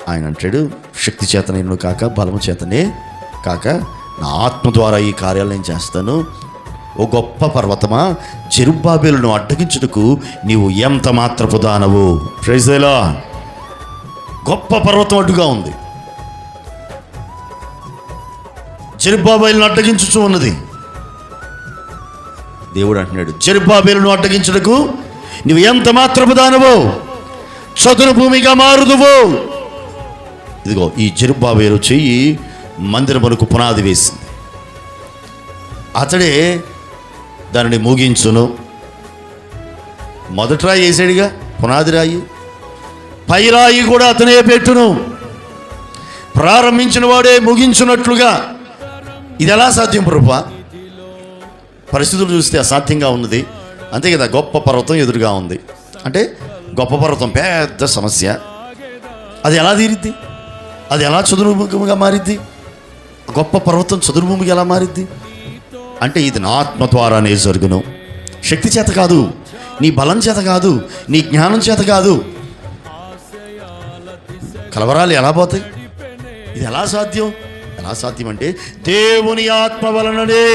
ఆయన అంటాడు, శక్తి చేతనే కాక బలము చేతనే కాక నా ఆత్మ ద్వారా ఈ కార్యాలు నేను చేస్తాను. ఓ గొప్ప పర్వతమా, జెరుబ్బాబెలును అడ్డగించుటకు నీవు ఎంత మాత్రపు దానవు. Praise the lord. గొప్ప పర్వతం అడ్డుగా ఉంది, జెరుబ్బాబెలును అడ్డగించుచూ ఉన్నది. దేవుడు అంటున్నాడు, జెరుబ్బాబెలును అడ్డగించుటకు నువ్వు ఎంత మాత్రపు దానవు, చదును భూమిగా మారుదువు. ఇదిగో ఈ జెరుబ్బాబెలు చెయ్యి మందిరమునకు పునాది వేసింది, అతడే దానిని ముగించును. మొదటి రాయి వేసాడుగా, పునాది రాయి, పై రాయి కూడా అతనే పెట్టును. ప్రారంభించిన వాడే ముగించున్నట్లుగా. ఇది ఎలా సాధ్యం ప్రభువా? పరిస్థితులు చూస్తే అసాధ్యంగా ఉన్నది, అంతే కదా. గొప్ప పర్వతం ఎదురుగా ఉంది అంటే, గొప్ప పర్వతం పెద్ద సమస్య, అది ఎలా తీరిద్ది? అది ఎలా చదునుభూమిగా మారిద్ది? గొప్ప పర్వతం చదునుభూమిగా ఎలా మారిద్ది అంటే, ఇది నా ఆత్మ ద్వారానే జరుగును. శక్తి చేత కాదు, నీ బలం చేత కాదు, నీ జ్ఞానం చేత కాదు. కలవరాలు ఎలా పోతాయి? ఇది ఎలా సాధ్యం? ఎలా సాధ్యం అంటే దేవుని ఆత్మ వలననే.